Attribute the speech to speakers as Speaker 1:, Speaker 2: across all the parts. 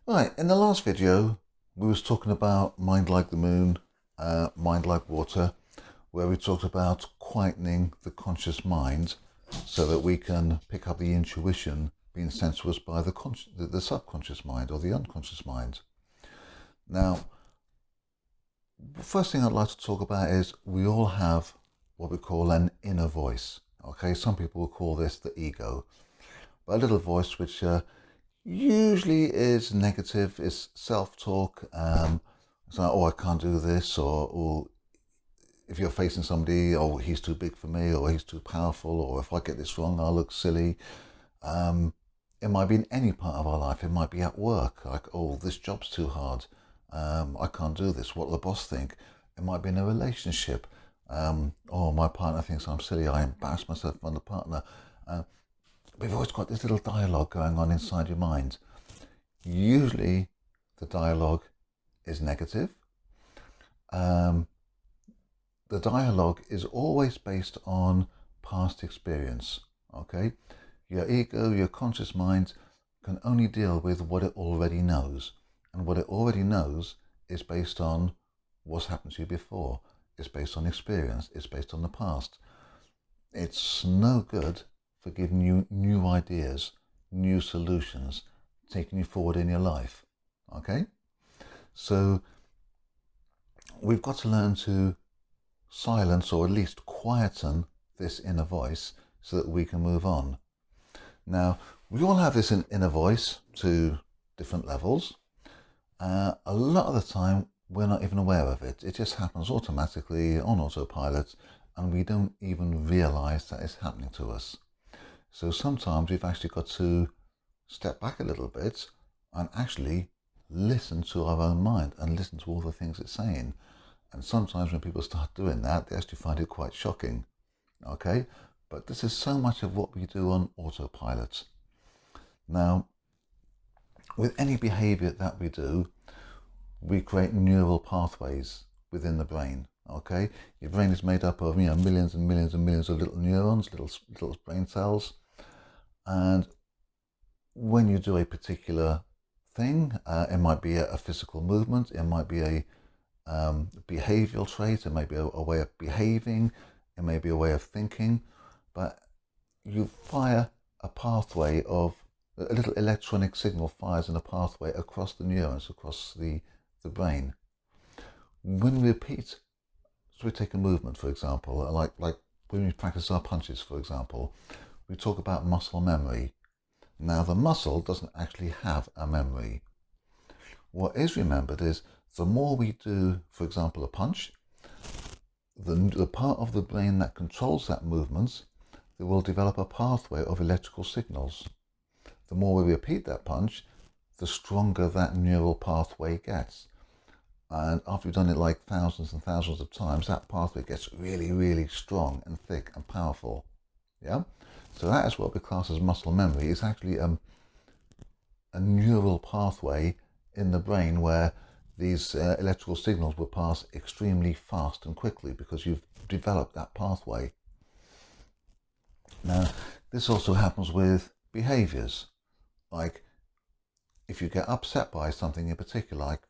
Speaker 1: Right, in the last video, we was talking about mind like the moon, mind like water, where we talked about quietening the conscious mind so that we can pick up the intuition being sent to us by the subconscious mind or the unconscious mind. Now, the first thing I'd like to talk about is we all have what we call an inner voice. Okay, some people will call this the ego, but a little voice which usually is negative, is self-talk. It's like, oh, I can't do this, or if you're facing somebody, oh, he's too big for me, or he's too powerful, or if I get this wrong, I'll look silly. It might be in any part of our life. It might be at work, like, oh, this job's too hard. I can't do this. What will the boss think? It might be in a relationship. Oh, my partner thinks I'm silly. I embarrass myself in front of the partner. We've always got this little dialogue going on inside your mind. Usually the dialogue is negative. The dialogue is always based on past experience, okay? Your ego, your conscious mind can only deal with what it already knows. And what it already knows is based on what's happened to you before. It's based on experience. It's based on the past. It's no good for giving you new ideas, new solutions, taking you forward in your life. Okay? So we've got to learn to silence or at least quieten this inner voice so that we can move on. Now, we all have this inner voice to different levels. A lot of the time, we're not even aware of it. It just happens automatically on autopilot, and we don't even realize that it's happening to us. So sometimes we've actually got to step back a little bit and actually listen to our own mind and listen to all the things it's saying. And sometimes when people start doing that, they actually find it quite shocking. Okay? But this is so much of what we do on autopilot. Now, with any behavior that we do, we create neural pathways within the brain. Okay? Your brain is made up of millions and millions and millions of little neurons, little brain cells. And when you do a particular thing, it might be a physical movement, it might be a behavioral trait, it may be a way of behaving, it may be a way of thinking, but you fire a pathway of a little electronic signal fires in a pathway across the neurons, across the brain. When we repeat, so we take a movement, for example, like when we practice our punches, for example, we talk about muscle memory. Now, the muscle doesn't actually have a memory. What is remembered is the more we do, for example, a punch, the part of the brain that controls that movement, they will develop a pathway of electrical signals. The more we repeat that punch, the stronger that neural pathway gets. And after we've done it like thousands and thousands of times, that pathway gets really, really strong and thick and powerful. Yeah? So that is what we class as muscle memory. It's actually a neural pathway in the brain where these electrical signals will pass extremely fast and quickly because you've developed that pathway. Now, this also happens with behaviors. Like, if you get upset by something in particular, like,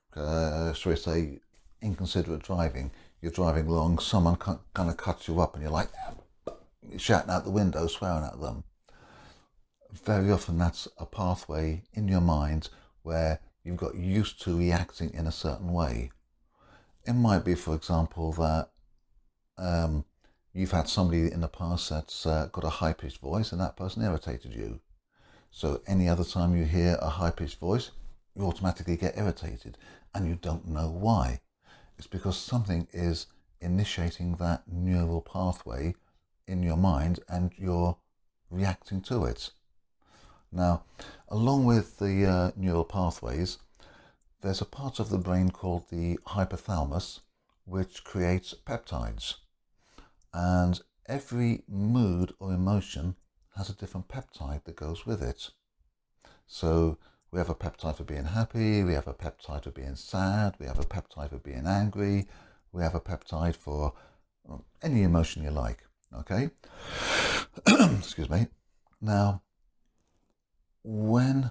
Speaker 1: shall we say, inconsiderate driving, you're driving along, someone kind of cuts you up and you're like, shouting out the window, swearing at them. Very often that's a pathway in your mind where you've got used to reacting in a certain way. It might be, for example, that you've had somebody in the past that's got a high-pitched voice and that person irritated you. So any other time you hear a high-pitched voice, you automatically get irritated and you don't know why. It's because something is initiating that neural pathway in your mind and you're reacting to it. Now, along with the neural pathways, there's a part of the brain called the hypothalamus which creates peptides. And every mood or emotion has a different peptide that goes with it. So we have a peptide for being happy, we have a peptide for being sad, we have a peptide for being angry, we have a peptide for any emotion you like, okay? Excuse me. Now, when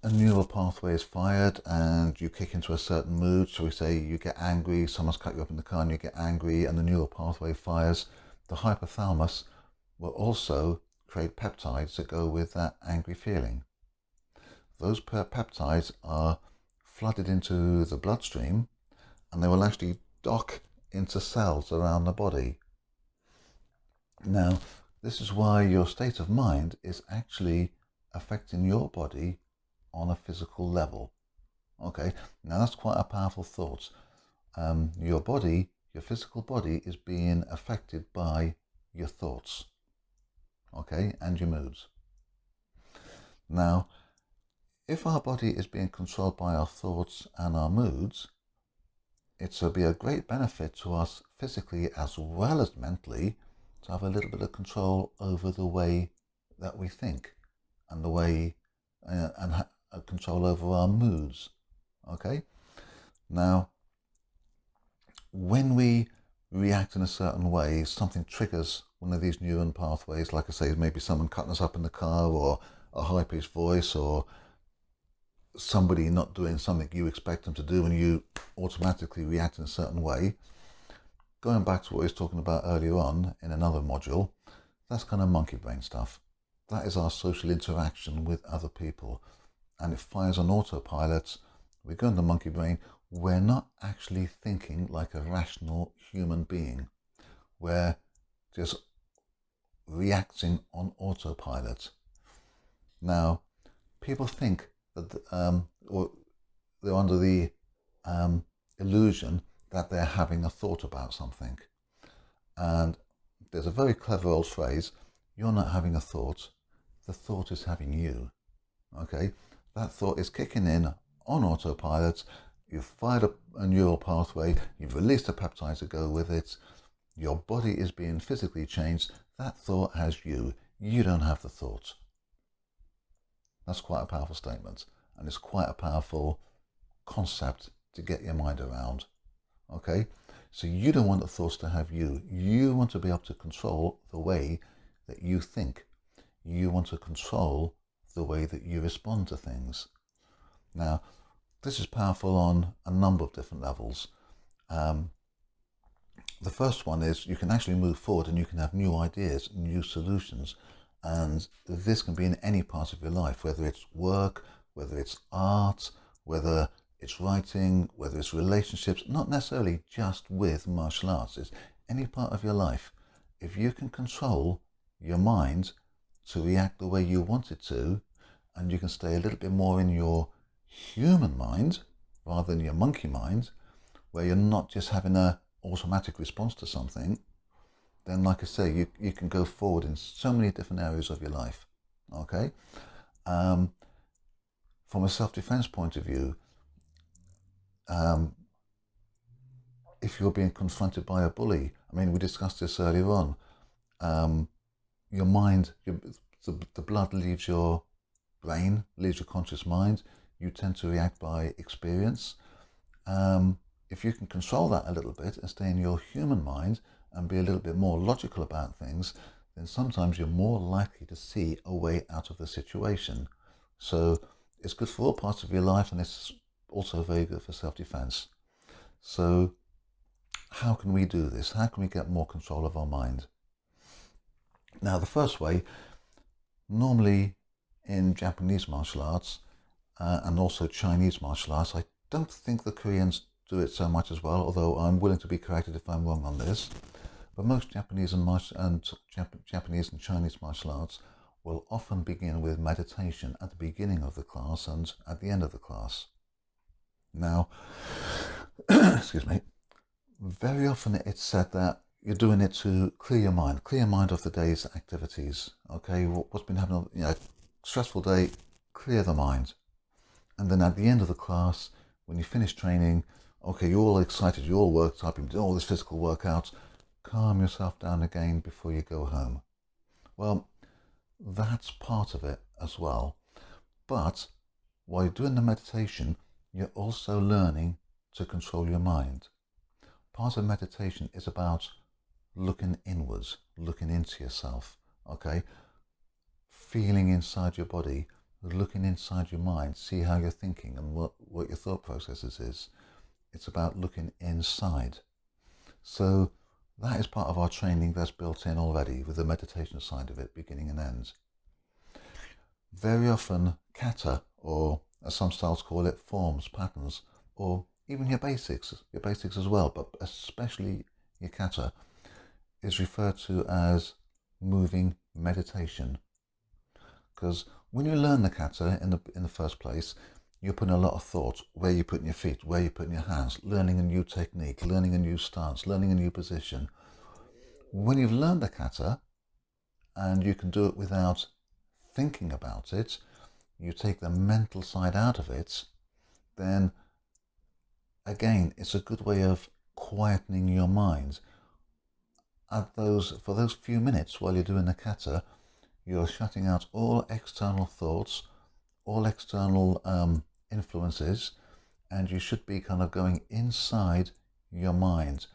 Speaker 1: a neural pathway is fired and you kick into a certain mood, shall we say you get angry, someone's cut you up in the car and you get angry and the neural pathway fires, the hypothalamus will also create peptides that go with that angry feeling. Those peptides are flooded into the bloodstream and they will actually dock into cells around the body. Now, this is why your state of mind is actually affecting your body on a physical level. Okay, now that's quite a powerful thought. Your body, your physical body, is being affected by your thoughts, okay, and your moods. Now, if our body is being controlled by our thoughts and our moods, it'll be a great benefit to us physically as well as mentally to have a little bit of control over the way that we think and the way control over our moods. Okay, now when we react in a certain way, something triggers one of these neuron pathways. Like I say, maybe someone cutting us up in the car, or a high-pitched voice, or somebody not doing something you expect them to do and you automatically react in a certain way. Going back to what I was talking about earlier on in another module, that's kind of monkey brain stuff. That is our social interaction with other people, and it fires on autopilot. We go into monkey brain. We're not actually thinking like a rational human being. We're just reacting on autopilot. Now, people think that or they're under the illusion that they're having a thought about something. And there's a very clever old phrase: you're not having a thought, the thought is having you. Okay, that thought is kicking in on autopilot. You've fired up a neural pathway, you've released the peptides that go with it, your body is being physically changed. That thought has you. You don't have the thought. That's quite a powerful statement, and it's quite a powerful concept to get your mind around. Okay, so you don't want the thoughts to have you. You want to be able to control the way that you think. You want to control the way that you respond to things. Now, this is powerful on a number of different levels. The first one is you can actually move forward and you can have new ideas, new solutions. And this can be in any part of your life, whether it's work, whether it's art, whether it's writing, whether it's relationships, not necessarily just with martial arts. It's any part of your life. If you can control your mind to react the way you want it to, and you can stay a little bit more in your human mind rather than your monkey mind, where you're not just having an automatic response to something, then like I say, you can go forward in so many different areas of your life. Okay, from a self-defense point of view, if you're being confronted by a bully, I mean, we discussed this earlier on, your mind, the blood leaves your brain, leaves your conscious mind. You tend to react by experience. If you can control that a little bit and stay in your human mind and be a little bit more logical about things, then sometimes you're more likely to see a way out of the situation. So it's good for all parts of your life, and it's also very good for self-defense. So how can we do this? How can we get more control of our mind? Now, the first way, normally in Japanese martial arts and also Chinese martial arts, I don't think the Koreans do it so much as well, although I'm willing to be corrected if I'm wrong on this. But most Japanese and Chinese martial arts will often begin with meditation at the beginning of the class and at the end of the class. Now, excuse me, very often it's said that you're doing it to clear your mind of the day's activities. Okay, what's been happening, stressful day, clear the mind. And then at the end of the class, when you finish training, okay, you're all excited, you're all worked up, you've done all this physical workouts, calm yourself down again before you go home. Well, that's part of it as well. But while you're doing the meditation, you're also learning to control your mind. Part of meditation is about looking inwards, looking into yourself, okay? Feeling inside your body, looking inside your mind, see how you're thinking and what your thought processes is. It's about looking inside. So that is part of our training that's built in already with the meditation side of it, beginning and end. Very often, kata, or as some styles call it, forms, patterns, or even your basics as well, but especially your kata, is referred to as moving meditation. Because when you learn the kata in the first place, you're putting a lot of thought, where you're putting your feet, where you're putting your hands, learning a new technique, learning a new stance, learning a new position. When you've learned the kata, and you can do it without thinking about it, you take the mental side out of it, then again, it's a good way of quietening your mind. For those few minutes while you're doing the kata, you're shutting out all external thoughts, all external influences, and you should be kind of going inside your mind,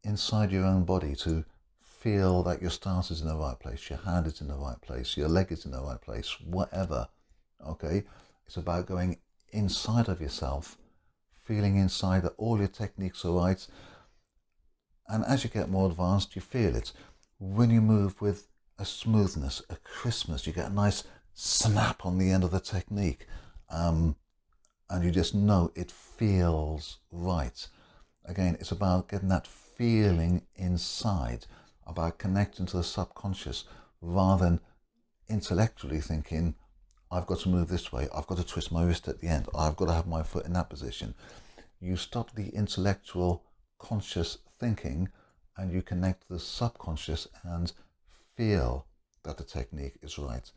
Speaker 1: inside your own body, to feel that your stance is in the right place, your hand is in the right place, your leg is in the right place, whatever. Okay, it's about going inside of yourself, feeling inside that all your techniques are right. And as you get more advanced, you feel it. When you move with a smoothness, a crispness, you get a nice snap on the end of the technique. And you just know it feels right. Again, it's about getting that feeling inside, about connecting to the subconscious, rather than intellectually thinking, I've got to move this way, I've got to twist my wrist at the end, I've got to have my foot in that position. You stop the intellectual conscious thinking and you connect to the subconscious and feel that the technique is right,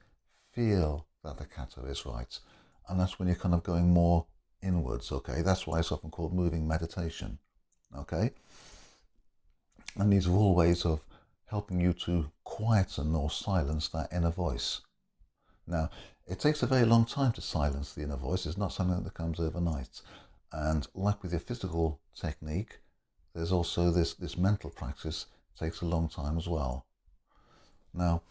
Speaker 1: feel that the kata is right. And that's when you're kind of going more inwards, okay? That's why it's often called moving meditation, okay? And these are all ways of helping you to quieten or silence that inner voice. Now, it takes a very long time to silence the inner voice. It's not something that comes overnight. And like with your physical technique, there's also this mental practice takes a long time as well. Now,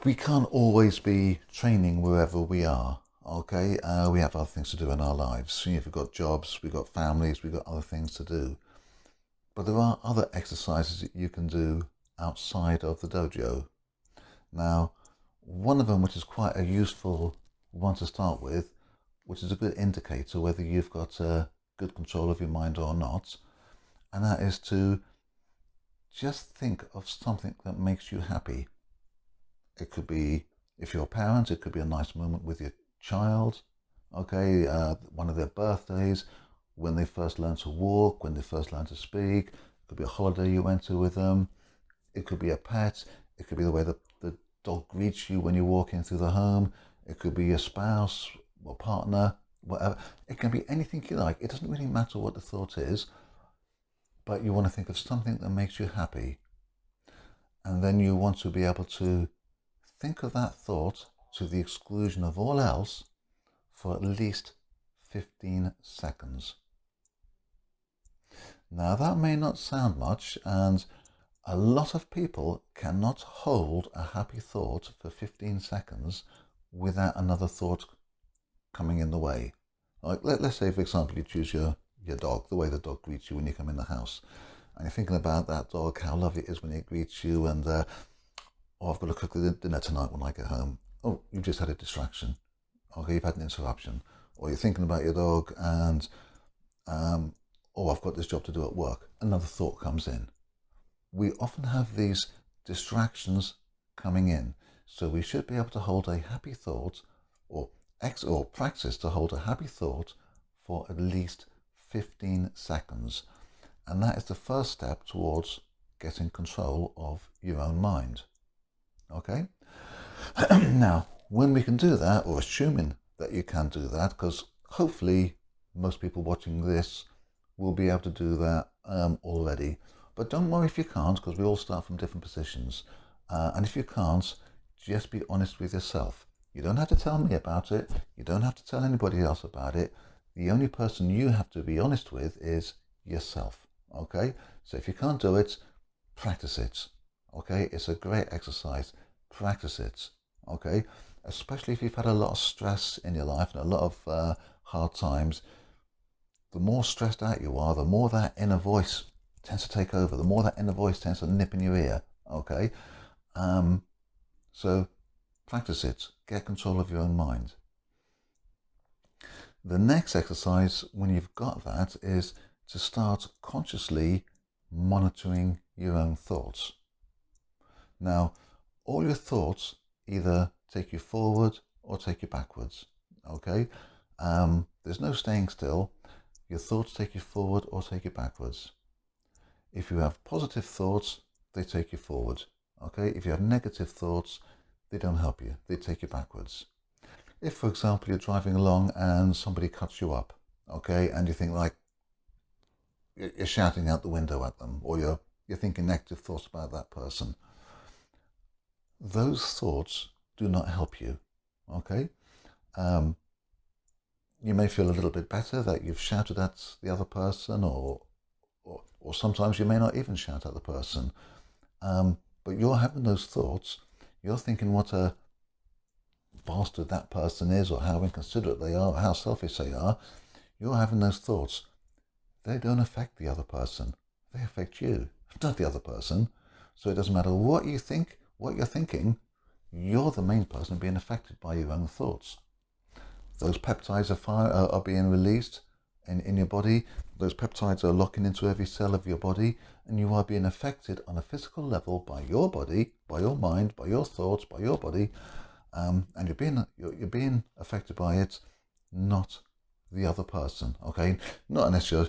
Speaker 1: we can't always be training wherever we are, okay? We have other things to do in our lives. We've got jobs, we've got families, we've got other things to do. But there are other exercises that you can do outside of the dojo. Now, one of them, which is quite a useful one to start with, which is a good indicator whether you've got good control of your mind or not, and that is to just think of something that makes you happy. It could be, if you're a parent, it could be a nice moment with your child, okay, one of their birthdays, when they first learn to walk, when they first learn to speak. It could be a holiday you went to with them. It could be a pet. It could be the way the dog greets you when you're walking through the home. It could be your spouse or partner, whatever. It can be anything you like. It doesn't really matter what the thought is, but you want to think of something that makes you happy. And then you want to be able to think of that thought to the exclusion of all else for at least 15 seconds. Now that may not sound much, and a lot of people cannot hold a happy thought for 15 seconds without another thought coming in the way. Like let's say, for example, you choose your dog, the way the dog greets you when you come in the house. And you're thinking about that dog, how lovely it is when it greets you, and oh, I've got to cook the dinner tonight when I get home. Oh, you've just had a distraction. Okay, you've had an interruption. Or you're thinking about your dog and, oh, I've got this job to do at work. Another thought comes in. We often have these distractions coming in. So we should be able to hold a happy thought or practice to hold a happy thought for at least 15 seconds. And that is the first step towards getting control of your own mind. Okay? Now, when we can do that, or assuming that you can do that, because hopefully most people watching this will be able to do that already. But don't worry if you can't, because we all start from different positions. And if you can't, just be honest with yourself. You don't have to tell me about it. You don't have to tell anybody else about it. The only person you have to be honest with is yourself. Okay? So if you can't do it, practice it. Okay? It's a great exercise. Practice it. Okay? especially if you've had a lot of stress in your life and a lot of hard times. The more stressed out you are, the more that inner voice tends to take over, the more that inner voice tends to nip in your ear, okay? So practice it. Get control of your own mind. The next exercise, when you've got that, is to start consciously monitoring your own thoughts. Now, all your thoughts either take you forward or take you backwards, okay? There's no staying still. Your thoughts take you forward or take you backwards. If you have positive thoughts, they take you forward, okay? If you have negative thoughts, they don't help you. They take you backwards. If, for example, you're driving along and somebody cuts you up, okay, and you think like you're shouting out the window at them, or you're thinking negative thoughts about that person, those thoughts do not help you, okay? You may feel a little bit better that you've shouted at the other person, or sometimes you may not even shout at the person. But you're having those thoughts, you're thinking what a bastard that person is, or how inconsiderate they are, or how selfish they are. You're having those thoughts. They don't affect the other person. They affect you, not the other person. So it doesn't matter what you think, what you're thinking, you're the main person being affected by your own thoughts. Those peptides are being released in your body. Those peptides are locking into every cell of your body, and you are being affected on a physical level by your body, by your mind, by your thoughts, by your body, and you're being affected by it, not the other person. Okay, not unless you're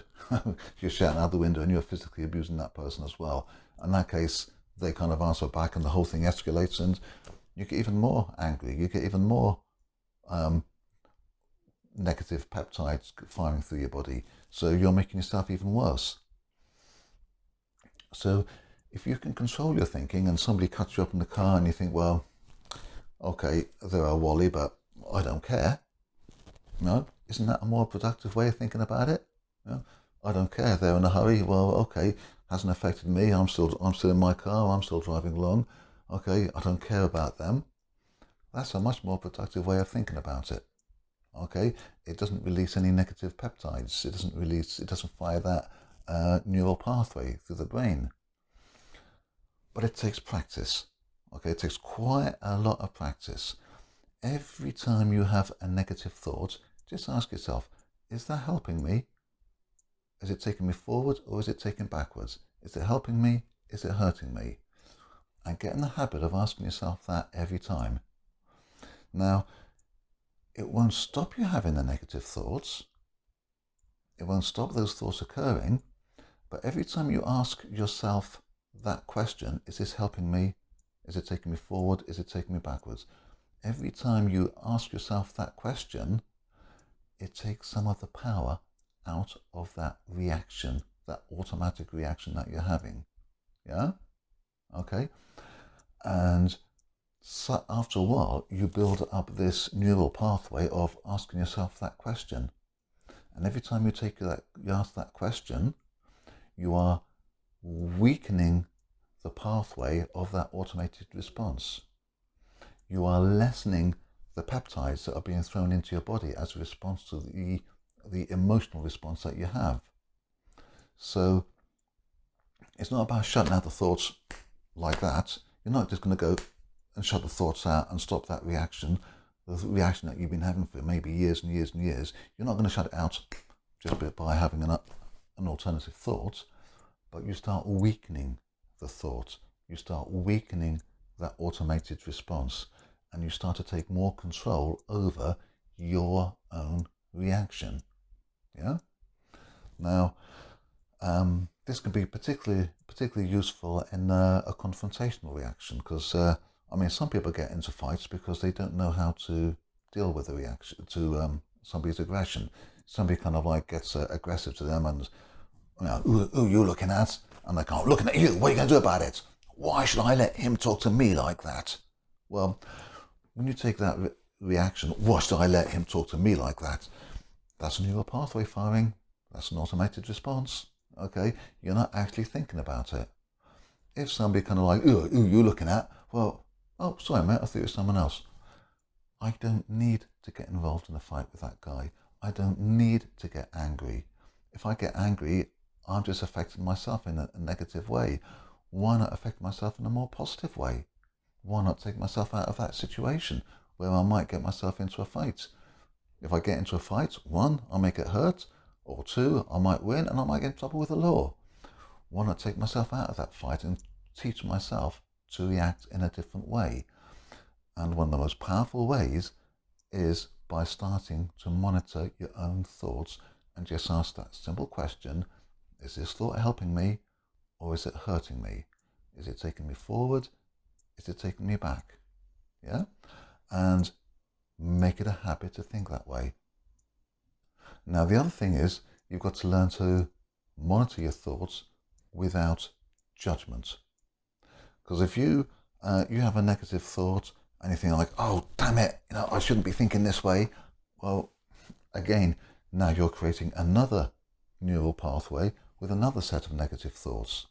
Speaker 1: you're shouting out the window and you're physically abusing that person as well. In that case, they kind of answer back, and the whole thing escalates, and you get even more angry. You get even more negative peptides firing through your body, so you're making yourself even worse. So if you can control your thinking, and somebody cuts you up in the car and you think, well, okay, they're a wally, but I don't care. No, isn't that a more productive way of thinking about it? I don't care, they're in a hurry. Well, okay, hasn't affected me. I'm still in my car, I'm still driving along. Okay, I don't care about them. That's a much more productive way of thinking about it. Okay, it doesn't release any negative peptides. It doesn't fire that neural pathway through the brain. But it takes practice. Okay, it takes quite a lot of practice. Every time you have a negative thought, just ask yourself, is that helping me? Is it taking me forward, or is it taking backwards? Is it helping me? Is it hurting me? And get in the habit of asking yourself that every time. Now, it won't stop you having the negative thoughts. It won't stop those thoughts occurring. But every time you ask yourself that question, is this helping me? Is it taking me forward? Is it taking me backwards? Every time you ask yourself that question, it takes some of the power out of that reaction, that automatic reaction that you're having. Yeah? Okay? And so after a while, you build up this neural pathway of asking yourself that question. And every time you ask that question, you are weakening the pathway of that automated response. You are lessening the peptides that are being thrown into your body as a response to the emotional response that you have. So it's not about shutting out the thoughts like that. You're not just going to go and shut the thoughts out and stop that reaction, the reaction that you've been having for maybe years and years and years. You're not going to shut it out just by having an alternative thought, but you start weakening the thought. You start weakening that automated response, and you start to take more control over your own reaction. Yeah? Now, this can be particularly useful in a confrontational reaction, because some people get into fights because they don't know how to deal with the reaction to somebody's aggression. Somebody kind of like gets aggressive to them, and who are you looking at? And they go, looking at you. What are you going to do about it? Why should I let him talk to me like that? Well, when you take that reaction, why should I let him talk to me like that? That's a neural pathway firing. That's an automated response. Okay, you're not actually thinking about it. If somebody kind of like, who are you looking at? Well, oh, sorry, mate, I thought it was someone else. I don't need to get involved in a fight with that guy. I don't need to get angry. If I get angry, I'm just affecting myself in a negative way. Why not affect myself in a more positive way? Why not take myself out of that situation where I might get myself into a fight? If I get into a fight, one, I may get hurt, or two, I might win and I might get in trouble with the law. Why not take myself out of that fight and teach myself to react in a different way? And one of the most powerful ways is by starting to monitor your own thoughts and just ask that simple question: is this thought helping me or is it hurting me? Is it taking me forward? Is it taking me back? Yeah? And make it a habit to think that way. Now, the other thing is you've got to learn to monitor your thoughts without judgment. Because if you have a negative thought and you think like, oh, damn it, I shouldn't be thinking this way. Well, again, now you're creating another neural pathway with another set of negative thoughts.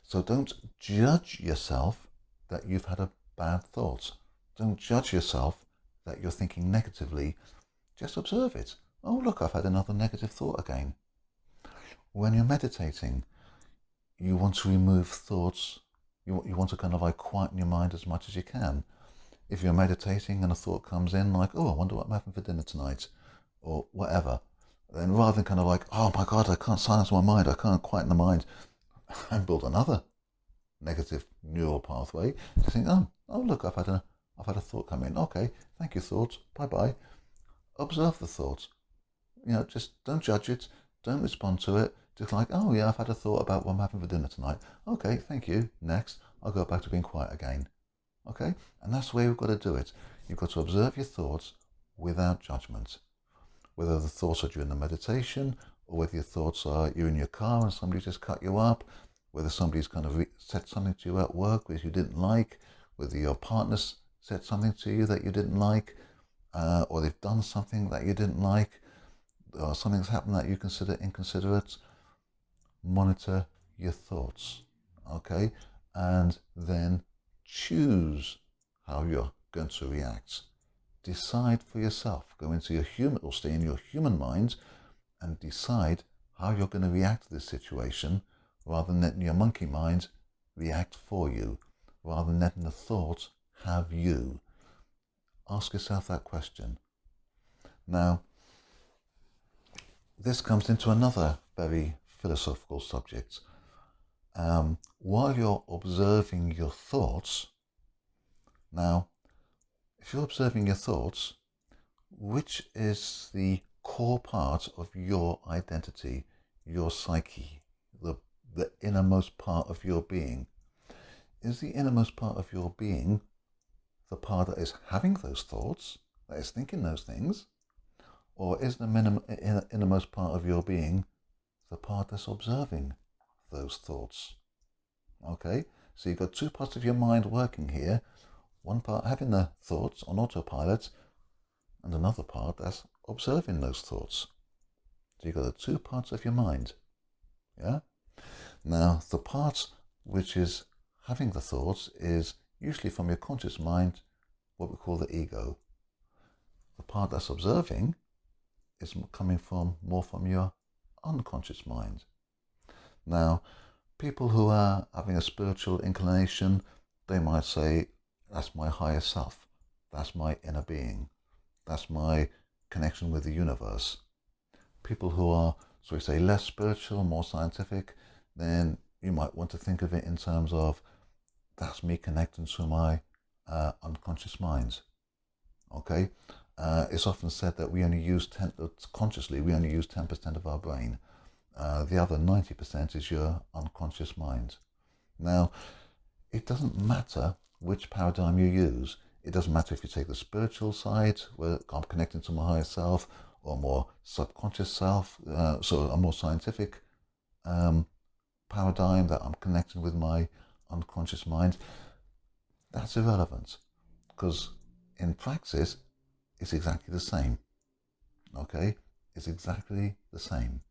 Speaker 1: So don't judge yourself that you've had a bad thought. Don't judge yourself that you're thinking negatively. Just observe it. Oh, look, I've had another negative thought again. When you're meditating, you want to remove thoughts. You want to kind of like quieten your mind as much as you can. If you're meditating and a thought comes in like, oh, I wonder what I'm having for dinner tonight, or whatever, then rather than kind of like, oh my God, I can't silence my mind, I can't quieten the mind, and build another negative neural pathway, just think, oh look, I've had a thought come in. Okay, thank you, thought. Bye bye. Observe the thought. Just don't judge it. Don't respond to it. Just like, oh yeah, I've had a thought about what I'm having for dinner tonight. Okay, thank you. Next, I'll go back to being quiet again. Okay? And that's the way we've got to do it. You've got to observe your thoughts without judgment. Whether the thoughts are during the meditation, or whether your thoughts are you're in your car and somebody just cut you up, whether somebody's kind of said something to you at work which you didn't like, whether your partner said something to you that you didn't like, or they've done something that you didn't like, or something's happened that you consider inconsiderate. Monitor your thoughts, okay? And then choose how you're going to react. Decide for yourself. Go into your human, or stay in your human mind and decide how you're going to react to this situation, rather than letting your monkey mind react for you, rather than letting the thought have you. Ask yourself that question. Now, this comes into another very philosophical subject. While you're observing your thoughts, now, if you're observing your thoughts, which is the core part of your identity, your psyche, the innermost part of your being? Is the innermost part of your being the part that is having those thoughts, that is thinking those things? Or is the innermost part of your being the part that's observing those thoughts? Okay, so you've got two parts of your mind working here. One part having the thoughts on autopilot, and another part that's observing those thoughts. So you've got the two parts of your mind. Yeah? Now, the part which is having the thoughts is usually from your conscious mind, what we call the ego. The part that's observing is coming more from your unconscious mind. Now, people who are having a spiritual inclination, they might say, that's my higher self, that's my inner being, that's my connection with the universe. People who are, so we say, less spiritual, more scientific, then you might want to think of it in terms of, that's me connecting to my unconscious mind. Okay? It's often said that we only use consciously, we only use 10% of our brain. The other 90% is your unconscious mind. Now, it doesn't matter which paradigm you use. It doesn't matter if you take the spiritual side, where I'm connecting to my higher self, or more subconscious self, so a more scientific paradigm that I'm connecting with my unconscious mind. That's irrelevant, because in practice, it's exactly the same. Okay? It's exactly the same.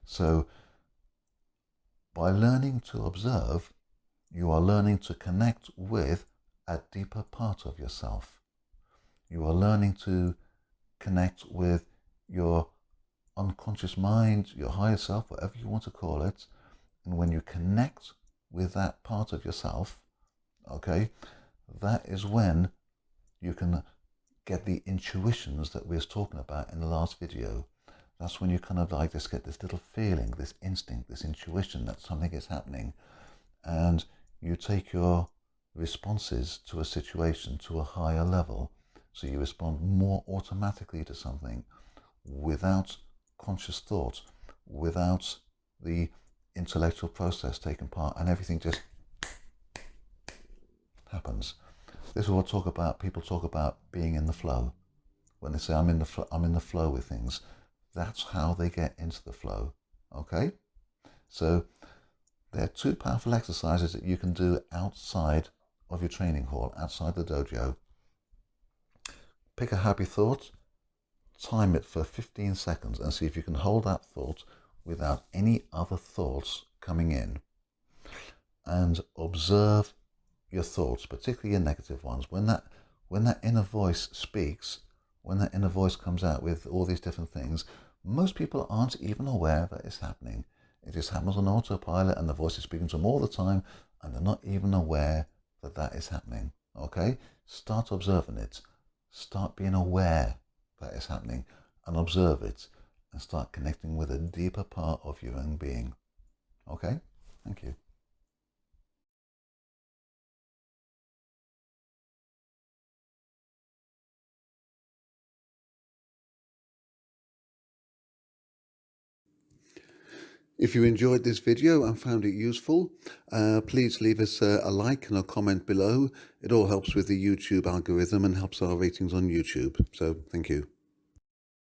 Speaker 1: So, by learning to observe, you are learning to connect with a deeper part of yourself. You are learning to connect with your unconscious mind, your higher self, whatever you want to call it. And when you connect with that part of yourself, okay, that is when you can get the intuitions that we was talking about in the last video. That's when you kind of like just get this little feeling, this instinct, this intuition that something is happening, and you take your responses to a situation to a higher level, so you respond more automatically to something without conscious thought, without the intellectual process taking part, and everything just happens. This is what people talk about being in the flow. When they say I'm in the flow with things, that's how they get into the flow. Okay? So there are two powerful exercises that you can do outside of your training hall, outside the dojo. Pick a happy thought, time it for 15 seconds and see if you can hold that thought without any other thoughts coming in. And observe your thoughts, particularly your negative ones. When that inner voice speaks, when that inner voice comes out with all these different things, most people aren't even aware that it's happening. It just happens on autopilot, and the voice is speaking to them all the time, and they're not even aware that that is happening. Okay? Start observing it. Start being aware that it's happening, and observe it, and start connecting with a deeper part of your own being. Okay? Thank you. If you enjoyed this video and found it useful, please leave us a like and a comment below. It all helps with the YouTube algorithm and helps our ratings on YouTube. So thank you.